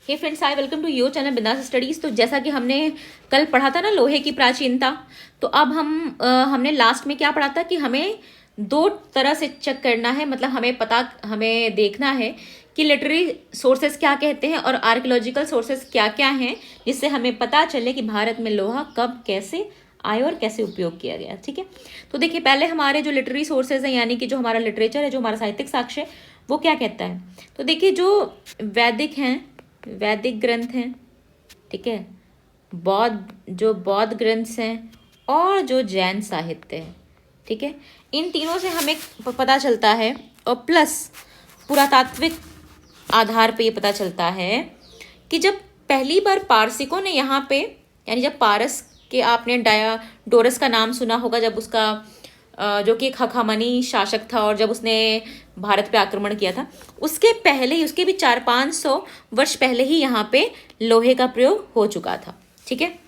Hey friends, hi, welcome to your channel Bindass studies. तो जैसा कि हमने कल पढ़ा था ना लोहे की प्राचीनता, तो अब हमने लास्ट में क्या पढ़ा था कि हमें दो तरह से चेक करना है, मतलब हमें देखना है कि लिटरेरी सोर्सेस क्या कहते हैं और आर्कियोलॉजिकल सोर्सेस क्या क्या हैं, जिससे हमें पता चले कि भारत में लोहा कब कैसे आए और कैसे उपयोग किया गया। ठीक है, तो देखिए पहले हमारे जो लिटरेरी सोर्सेज हैं, यानी कि जो हमारा लिटरेचर है, जो हमारा साहित्यिक साक्ष्य है, वो क्या कहता है। तो देखिए जो वैदिक ग्रंथ हैं, ठीक है, बौद्ध ग्रंथ हैं और जो जैन साहित्य है, ठीक है, इन तीनों से हमें पता चलता है। और प्लस पुरातात्विक आधार पे ये पता चलता है कि जब पहली बार पारसिकों ने यहाँ पे, यानी जब पारस के, आपने डायोडोरस का नाम सुना होगा, जब उसका जो कि एक हखामनी शासक था और जब उसने भारत पे आक्रमण किया था, उसके पहले ही, उसके भी 400-500 वर्ष पहले ही यहाँ पे लोहे का प्रयोग हो चुका था। ठीक है,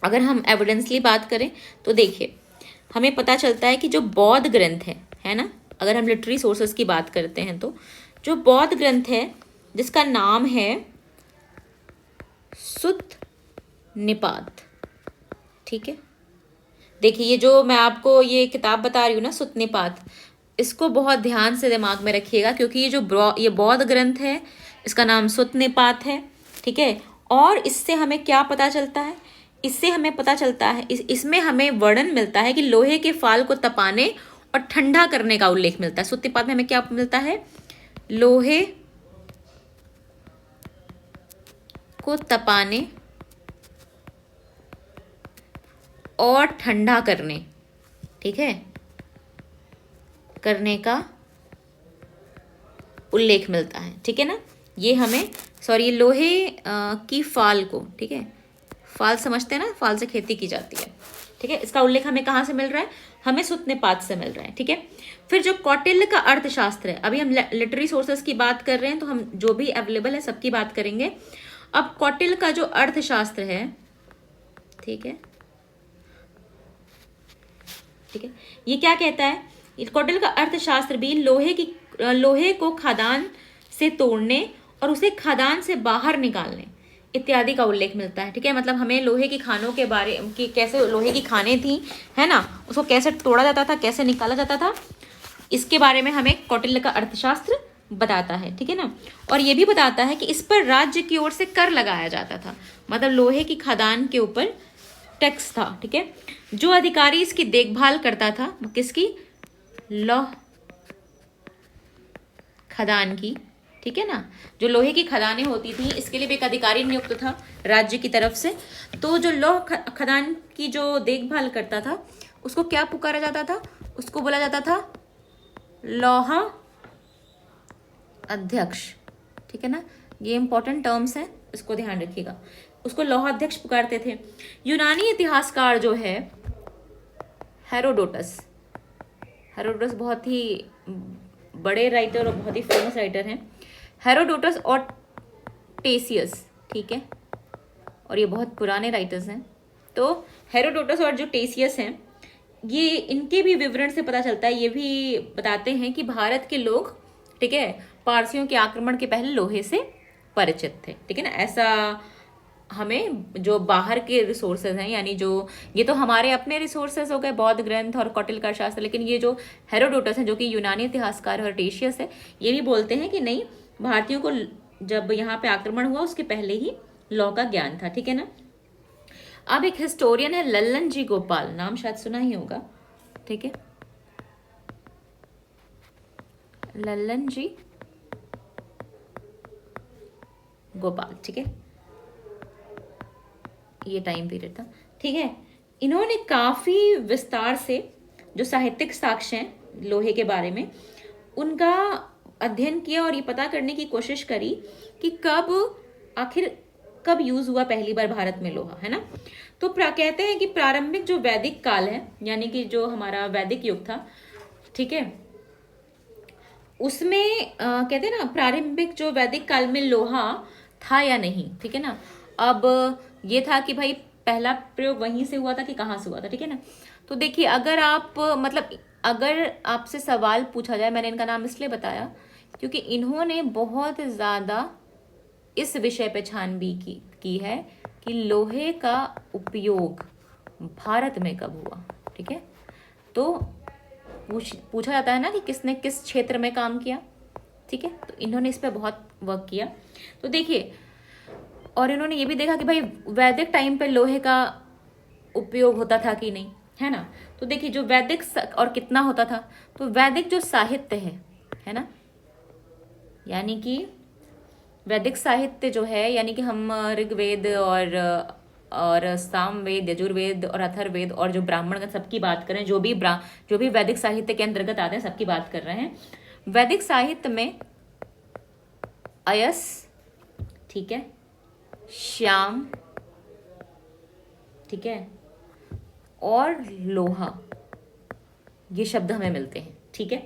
अगर हम एविडेंसली बात करें तो देखिए हमें पता चलता है कि जो बौद्ध ग्रंथ है ना, अगर हम लिटरेरी सोर्सेस की बात करते हैं तो जो बौद्ध ग्रंथ है जिसका नाम है सुत्त निपात, ठीक है, देखिए ये जो मैं आपको ये किताब बता रही हूँ ना, सुत्त निपात, इसको बहुत ध्यान से दिमाग में रखिएगा, क्योंकि ये बौद्ध ग्रंथ है, इसका नाम सुत्त निपात है। ठीक है, और इससे हमें क्या पता चलता है, इससे हमें पता चलता है, इसमें हमें वर्णन मिलता है कि लोहे के फाल को तपाने और ठंडा करने का उल्लेख मिलता है। सुत्त निपात में हमें क्या मिलता है, लोहे को तपाने और ठंडा करने, ठीक है, करने का उल्लेख मिलता है। ठीक है ना, ये हमें ये लोहे की फाल को, ठीक है, फाल समझते हैं ना, फाल से खेती की जाती है। ठीक है, इसका उल्लेख हमें कहाँ से मिल रहा है, हमें सुत्त निपात से मिल रहा है। ठीक है, फिर जो कौटिल्य का अर्थशास्त्र है, अभी हम लिटरेरी सोर्सेस की बात कर रहे हैं, तो हम जो भी अवेलेबल है सबकी बात करेंगे। अब कौटिल्य का जो अर्थशास्त्र है, ठीक है, ठीक है, ये क्या कहता है, कौटिल्य का अर्थशास्त्र भी लोहे को खदान से तोड़ने और उसे खदान से बाहर निकालने इत्यादि का उल्लेख मिलता है। ठीक है, मतलब हमें लोहे की खानों के बारे की, कैसे लोहे की खानें थी, है ना, उसको कैसे तोड़ा जाता था, कैसे निकाला जाता था, इसके बारे में हमें कौटिल्य का अर्थशास्त्र बताता है। ठीक है ना, और ये भी बताता है कि इस पर राज्य की ओर से कर लगाया जाता था, मतलब लोहे की खदान के ऊपर टैक्स था। ठीक है, जो अधिकारी इसकी देखभाल करता था, किसकी, लौह खदान की, ठीक है ना, जो लोहे की खदानें होती थी, इसके लिए भी एक अधिकारी नियुक्त था राज्य की तरफ से। तो जो लौह खदान की जो देखभाल करता था, उसको क्या पुकारा जाता था, उसको बोला जाता था लौह अध्यक्ष। ठीक है ना, ये इंपॉर्टेंट टर्म्स हैं, इसको ध्यान रखिएगा, उसको लौहाध्यक्ष पुकारते थे। यूनानी इतिहासकार जो है हेरोडोटस बहुत ही बड़े राइटर और बहुत ही फेमस राइटर हैं, हेरोडोटस और टेसियस, ठीक है, और ये बहुत पुराने राइटर्स हैं। तो हेरोडोटस और जो टेसियस हैं, ये इनके भी विवरण से पता चलता है, ये भी बताते हैं कि भारत के लोग, ठीक है, पारसियों के आक्रमण के पहले लोहे से परिचित थे। ठीक है ना, ऐसा हमें जो बाहर के रिसोर्सेज हैं, यानी जो ये तो हमारे अपने रिसोर्सेज हो गए, बौद्ध ग्रंथ और कौटिल्य का शास्त्र, लेकिन ये जो हेरोडोटस है, जो कि यूनानी इतिहासकार और टेशियस है, ये भी बोलते हैं कि नहीं, भारतीयों को जब यहाँ पे आक्रमण हुआ उसके पहले ही लौ का ज्ञान था। ठीक है ना, अब एक हिस्टोरियन है लल्लन जी गोपाल, नाम शायद सुना ही होगा, ठीक है, लल्लन जी गोपाल, ठीक है, ये टाइम पीरियड था। ठीक है, इन्होंने काफी विस्तार से जो साहित्यिक साक्ष्य हैं लोहे के बारे में, उनका अध्ययन किया और ये पता करने की कोशिश करी कि कब यूज हुआ पहली बार भारत में लोहा, है ना। तो कहते हैं कि प्रारंभिक जो वैदिक काल है, यानी कि जो हमारा वैदिक युग था, ठीक है, उसमें कहते हैं ना, प्रारंभिक जो वैदिक काल में लोहा था या नहीं। ठीक है ना, अब ये था कि भाई पहला प्रयोग वहीं से हुआ था कि कहाँ से हुआ था। ठीक है ना, तो देखिए अगर आपसे सवाल पूछा जाए, मैंने इनका नाम इसलिए बताया क्योंकि इन्होंने बहुत ज़्यादा इस विषय पे छानबीन की है कि लोहे का उपयोग भारत में कब हुआ। ठीक है, तो पूछा जाता है ना कि किसने किस क्षेत्र में काम किया। ठीक है, तो इन्होंने इस पे बहुत वर्क किया। तो देखिए, और इन्होंने ये भी देखा कि भाई वैदिक टाइम पे लोहे का उपयोग होता था कि नहीं, है ना। तो देखिए जो वैदिक और कितना होता था, तो वैदिक जो साहित्य है ना, यानी कि वैदिक साहित्य जो है, यानी कि हम ऋग्वेद और सामवेद, यजुर्वेद और अथर्ववेद और जो ब्राह्मण का सबकी बात करें, जो भी वैदिक साहित्य के अंतर्गत आते हैं सबकी बात कर रहे हैं। वैदिक साहित्य में अयस, ठीक है, श्याम, ठीक है, और लोहा, ये शब्द हमें मिलते हैं। ठीक है,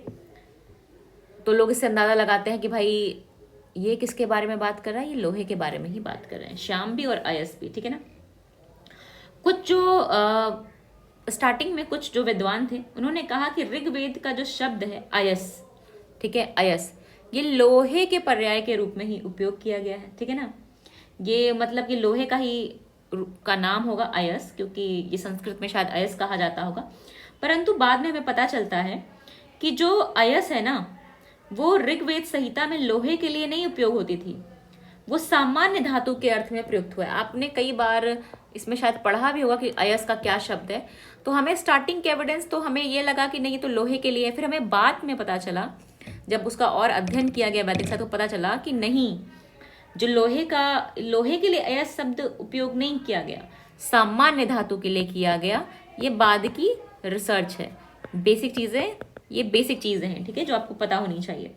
तो लोग इससे अंदाजा लगाते हैं कि भाई ये किसके बारे में बात कर रहा है, ये लोहे के बारे में ही बात कर रहे हैं, श्याम भी और अयस भी। ठीक है ना। कुछ जो स्टार्टिंग में कुछ जो विद्वान थे उन्होंने कहा कि ऋग्वेद का जो शब्द है अयस, ठीक है, अयस, ये लोहे के पर्याय के रूप में ही उपयोग किया गया है। ठीक है ना, ये मतलब कि लोहे का नाम होगा अयस, क्योंकि ये संस्कृत में शायद अयस कहा जाता होगा। परंतु बाद में हमें पता चलता है कि जो अयस है ना, वो ऋग्वेद संहिता में लोहे के लिए नहीं उपयोग होती थी, वो सामान्य धातु के अर्थ में प्रयुक्त हुआ है। आपने कई बार इसमें शायद पढ़ा भी होगा कि अयस का क्या शब्द है। तो हमें स्टार्टिंग के एविडेंस तो हमें ये लगा कि नहीं, तो लोहे के लिए है। फिर हमें बाद में पता चला, जब उसका और अध्ययन किया गया वैदिक साहित्य, तो पता चला कि नहीं, जो लोहे के लिए अयस शब्द उपयोग नहीं किया गया, सामान्य धातु के लिए किया गया। ये बाद की रिसर्च है, बेसिक चीजें, ये बेसिक चीजें हैं, ठीक है, जो आपको पता होनी चाहिए।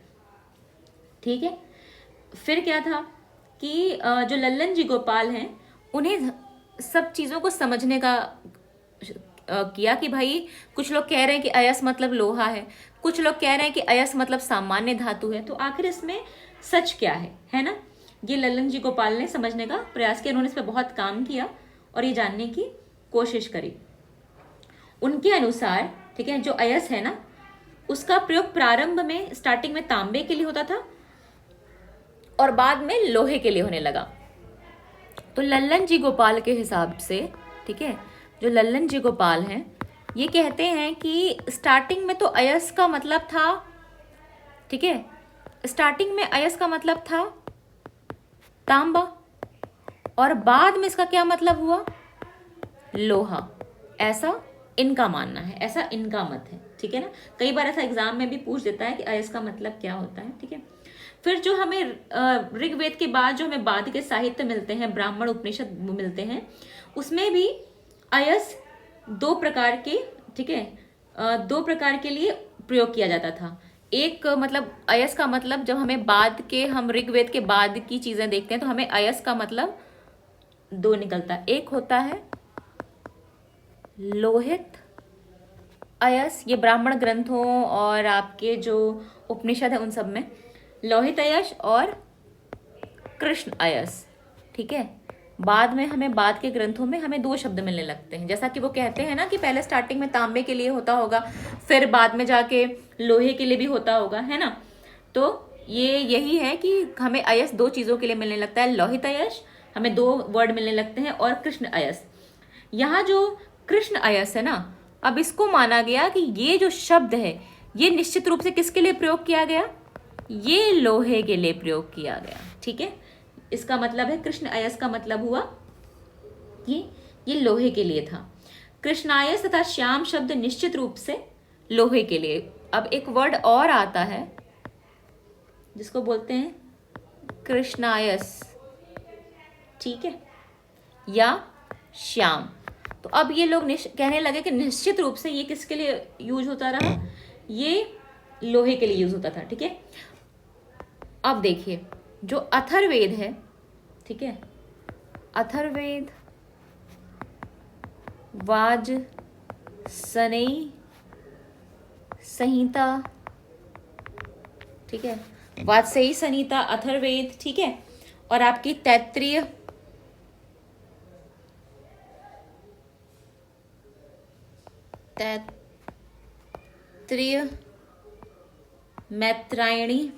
ठीक है, फिर क्या था कि जो लल्लन जी गोपाल हैं, उन्हें सब चीजों को समझने का किया कि भाई कुछ लोग कह रहे हैं कि अयस मतलब लोहा है, कुछ लोग कह रहे हैं कि अयस मतलब सामान्य धातु है, तो आखिर इसमें सच क्या है ना। ये लल्लन जी गोपाल ने समझने का प्रयास किया, उन्होंने इस पर बहुत काम किया और ये जानने की कोशिश करी। उनके अनुसार, ठीक है, जो अयस है ना, उसका प्रयोग प्रारंभ में स्टार्टिंग में तांबे के लिए होता था और बाद में लोहे के लिए होने लगा। तो लल्लन जी गोपाल के हिसाब से, ठीक है, जो लल्लन जी गोपाल हैं, ये कहते हैं कि स्टार्टिंग में तो अयस का मतलब था, ठीक है, स्टार्टिंग में अयस का मतलब था तांबा, और बाद में इसका क्या मतलब हुआ, लोहा। ऐसा इनका मानना है, ऐसा इनका मत है। ठीक है ना, कई बार ऐसा एग्जाम में भी पूछ देता है कि अयस का मतलब क्या होता है। ठीक है, फिर जो हमें ऋग्वेद के बाद जो हमें बाद के साहित्य मिलते हैं, ब्राह्मण उपनिषद मिलते हैं, उसमें भी अयस दो प्रकार के, ठीक है, दो प्रकार के लिए प्रयोग किया जाता था। एक मतलब अयस का मतलब, जब हमें बाद के, हम ऋग्वेद के बाद की चीजें देखते हैं तो हमें अयस का मतलब दो निकलता है। एक होता है लोहित अयस, ये ब्राह्मण ग्रंथों और आपके जो उपनिषद है उन सब में लोहित अयस और कृष्ण अयस। ठीक है, बाद में हमें बाद के ग्रंथों में हमें दो शब्द मिलने लगते हैं, जैसा कि वो कहते हैं ना कि पहले स्टार्टिंग में तांबे के लिए होता होगा, फिर बाद में जाके लोहे के लिए भी होता होगा, है ना। तो ये यही है कि हमें अयस दो चीजों के लिए मिलने लगता है, लोहित अयस हमें दो वर्ड मिलने लगते हैं, और कृष्ण अयस। यहाँ जो कृष्ण अयस है ना, अब इसको माना गया कि ये जो शब्द है ये निश्चित रूप से किसके लिए प्रयोग किया गया, ये लोहे के लिए प्रयोग किया गया। ठीक है, इसका मतलब है कृष्ण अयस का मतलब हुआ ये लोहे के लिए था। कृष्णायस तथा श्याम शब्द निश्चित रूप से लोहे के लिए। अब एक वर्ड और आता है जिसको बोलते हैं कृष्णायस, ठीक है, या श्याम। तो अब ये लोग कहने लगे कि निश्चित रूप से ये किसके लिए यूज होता रहा, ये लोहे के लिए यूज होता था। ठीक है, अब देखिए जो अथर्ववेद है, ठीक है, अथर्ववेद वाजसनेयी संहिता, ठीक है, वाजसेयी संहिता, अथर्ववेद, ठीक है, और आपकी तैत्तिरीय, मैत्रायणी,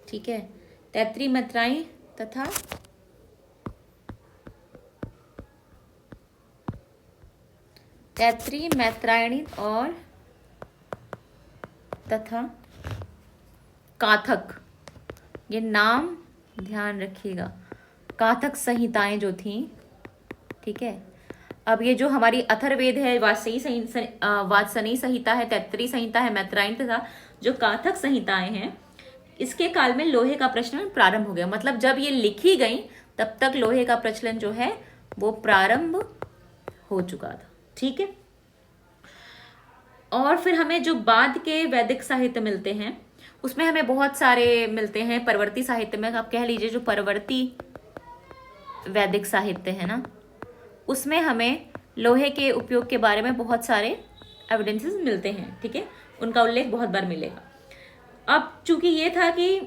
ठीक है, तैत्री, मैत्रायणी तथा तैत्री, मैत्रायणी और तथा काथक, ये नाम ध्यान रखिएगा, काथक संहिताएं जो थी, ठीक है। अब ये जो हमारी अथर्ववेद है, वात्सनेयी संहिता है, तैत्तिरीय संहिता है, मैत्रायणी तथा जो काथक संहिताएं हैं, इसके काल में लोहे का प्रचलन प्रारंभ हो गया। मतलब जब ये लिखी गई तब तक लोहे का प्रचलन जो है वो प्रारंभ हो चुका था, ठीक है। और फिर हमें जो बाद के वैदिक साहित्य मिलते हैं उसमें हमें बहुत सारे मिलते हैं। परवर्ती साहित्य में आप कह लीजिए, जो परवर्ती वैदिक साहित्य है ना, उसमें हमें लोहे के उपयोग के बारे में बहुत सारे एविडेंसेस मिलते हैं, ठीक है, उनका उल्लेख बहुत बार मिलेगा। अब चूंकि ये था कि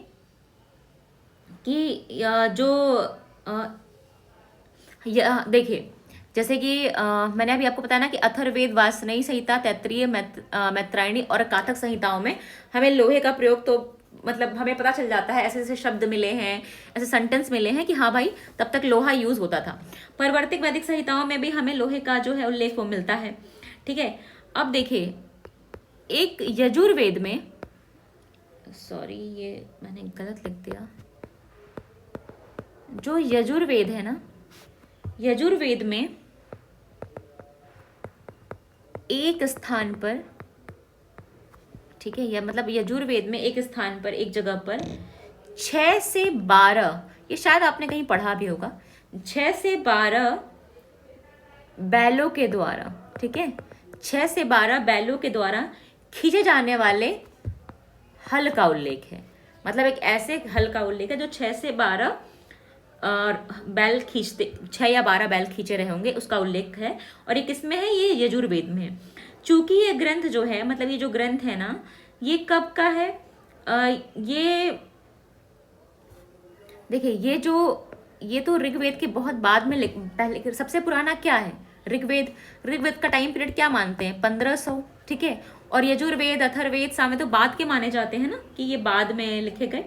देखिए, जैसे कि मैंने अभी आपको बताया ना कि अथर्ववेद, वात्सनेयी संहिता, तैत्तिरीय, मैत्रायणी और काथक संहिताओं में हमें लोहे का प्रयोग तो मतलब हमें पता चल जाता है, ऐसे ऐसे शब्द मिले हैं, ऐसे सेंटेंस मिले हैं कि हाँ भाई तब तक लोहा यूज होता था। परवर्ती वैदिक संहिताओं में भी हमें लोहे का जो है उल्लेख वो मिलता है, ठीक है। अब देखिए, एक यजुर्वेद में, सॉरी ये मैंने गलत लिख दिया, जो यजुर्वेद है ना, यजुर्वेद में एक स्थान पर, ठीक है, या मतलब यजुर्वेद में एक स्थान पर, एक जगह पर 6 से 12, ये शायद आपने कहीं पढ़ा भी होगा, 6 से 12 बैलों के द्वारा, ठीक है, 6 से 12 बैलों के द्वारा खींचे जाने वाले हल का उल्लेख है। मतलब एक ऐसे हल का उल्लेख है जो 6 से 12 बैल खींचते, 6 या 12 बैल खींचे रहे होंगे, उसका उल्लेख है। और ये किसमें है? ये यजुर्वेद में है। चूंकि ये ग्रंथ जो है, मतलब ये जो ग्रंथ है ना, ये कब का है? ये देखिए, ये तो ऋग्वेद के बहुत बाद में, पहले सबसे पुराना क्या है? ऋग्वेद का टाइम पीरियड क्या मानते हैं? 1500, ठीक है। और यजुर्वेद, अथर्ववेद, सामवेद तो बाद के माने जाते हैं ना, कि ये बाद में लिखे गए।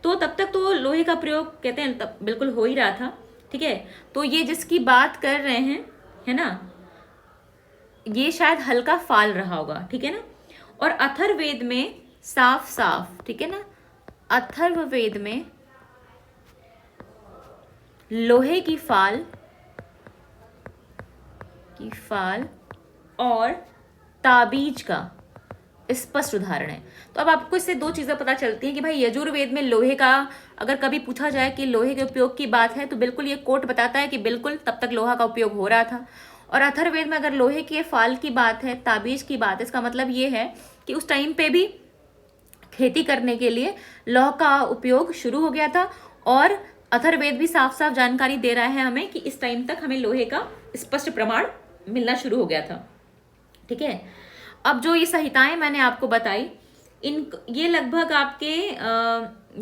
तो तब तक तो लोहे का प्रयोग कहते हैं तब बिल्कुल हो ही रहा था, ठीक है। तो ये जिसकी बात कर रहे हैं, है ना, ये शायद हल्का फाल रहा होगा, ठीक है ना। और अथर्ववेद में साफ साफ, ठीक है ना, अथर्ववेद में लोहे की फाल और ताबीज का स्पष्ट उदाहरण है। तो अब आपको इससे दो चीजें पता चलती हैं कि भाई यजुर्वेद में लोहे का, अगर कभी पूछा जाए कि लोहे के उपयोग की बात है, तो बिल्कुल ये कोट बताता है कि बिल्कुल तब तक लोहा का उपयोग हो रहा था। और अथर्ववेद में अगर लोहे के फाल की बात है, ताबीज की बात है, इसका मतलब ये है कि उस टाइम पे भी खेती करने के लिए लौह का उपयोग शुरू हो गया था। और अथर्ववेद भी साफ साफ जानकारी दे रहा है हमें कि इस टाइम तक हमें लोहे का स्पष्ट प्रमाण मिलना शुरू हो गया था, ठीक है। अब जो ये संहिताएं मैंने आपको बताई, ये लगभग आपके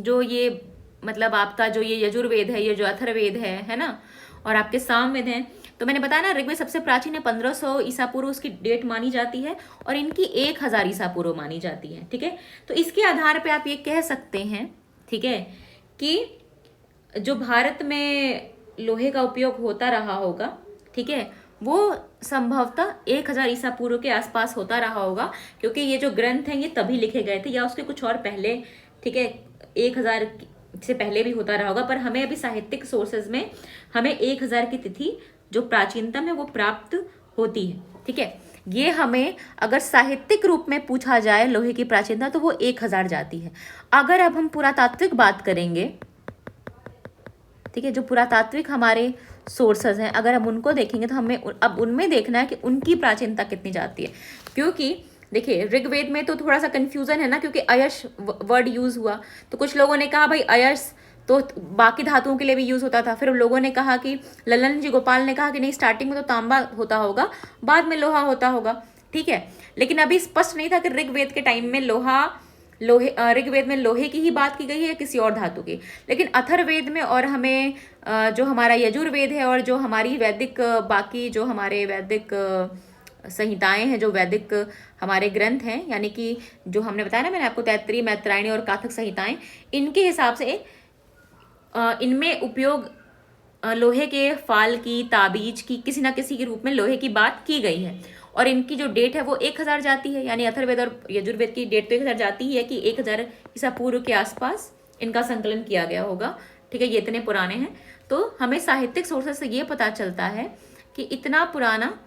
जो ये मतलब आपका जो ये यजुर्वेद है, ये जो अथर्ववेद है ना, और आपके सामवेद हैं। तो मैंने बताया ना, ऋग्वेद सबसे प्राचीन है, 1500 ईसा पूर्व उसकी डेट मानी जाती है, और इनकी 1000 ईसा पूर्व मानी जाती है, ठीक है। तो इसके आधार पे आप ये कह सकते हैं, ठीक है, कि जो भारत में लोहे का उपयोग होता रहा होगा, ठीक है, वो संभवतः 1000 ईसा पूर्व के आसपास होता रहा होगा, क्योंकि ये जो ग्रंथ हैं ये तभी लिखे गए थे, या उसके कुछ और पहले, ठीक है, 1000 से पहले भी होता रहा होगा। पर हमें अभी साहित्यिक सोर्सेज में हमें 1000 की तिथि जो प्राचीनतम है वो प्राप्त होती है, ठीक है। ये हमें अगर साहित्यिक रूप में पूछा जाए लोहे की प्राचीनता, तो वो 1000 जाती है। अगर अब हम पुरातात्विक बात करेंगे, ठीक है, जो पुरातात्विक हमारे सोर्सेज हैं, अगर हम उनको देखेंगे तो हमें अब उनमें देखना है कि उनकी प्राचीनता कितनी जाती है। क्योंकि देखिए, ऋग्वेद में तो थोड़ा सा कंफ्यूजन है ना, क्योंकि अयश वर्ड यूज हुआ, तो कुछ लोगों ने कहा भाई अयश तो बाकी धातुओं के लिए भी यूज होता था। फिर लोगों ने कहा कि ललन जी गोपाल ने कहा कि नहीं, स्टार्टिंग में तो तांबा होता होगा, बाद में लोहा होता होगा, ठीक है। लेकिन अभी स्पष्ट नहीं था कि ऋग्वेद के टाइम में ऋग्वेद में लोहे की ही बात की गई है या किसी और धातु की। लेकिन अथर्ववेद में, और हमें जो हमारा यजुर्वेद है, और जो हमारी वैदिक बाकी जो हमारे वैदिक संहिताएं हैं, जो वैदिक हमारे ग्रंथ हैं, यानी कि जो हमने बताया ना मैंने आपको, तैत्तिरीय, मैत्रायणी और काथक संहिताएं, इनके हिसाब से इनमें उपयोग लोहे के फाल की, ताबीज की, किसी ना किसी के रूप में लोहे की बात की गई है। और इनकी जो डेट है वो 1000 जाती है, यानी अथर्ववेद और यजुर्वेद की डेट तो 1000 जाती ही है कि 1000 ईसा पूर्व के आसपास इनका संकलन किया गया होगा। ठीक है, ये इतने पुराने हैं। तो हमें साहित्यिक सोर्सेस से ये पता चलता है कि इतना पुराना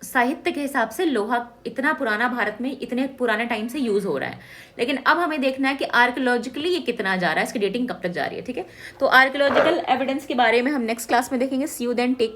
साहित्य के हिसाब से लोहा इतना पुराना भारत में इतने पुराने टाइम से यूज हो रहा है। लेकिन अब हमें देखना है कि आर्कियोलॉजिकली ये कितना जा रहा है, इसकी डेटिंग कब तक जा रही है। ठीक है, तो आर्कियोलॉजिकल एविडेंस के बारे में हम नेक्स्ट क्लास में देखेंगे। सी यू देन, टेक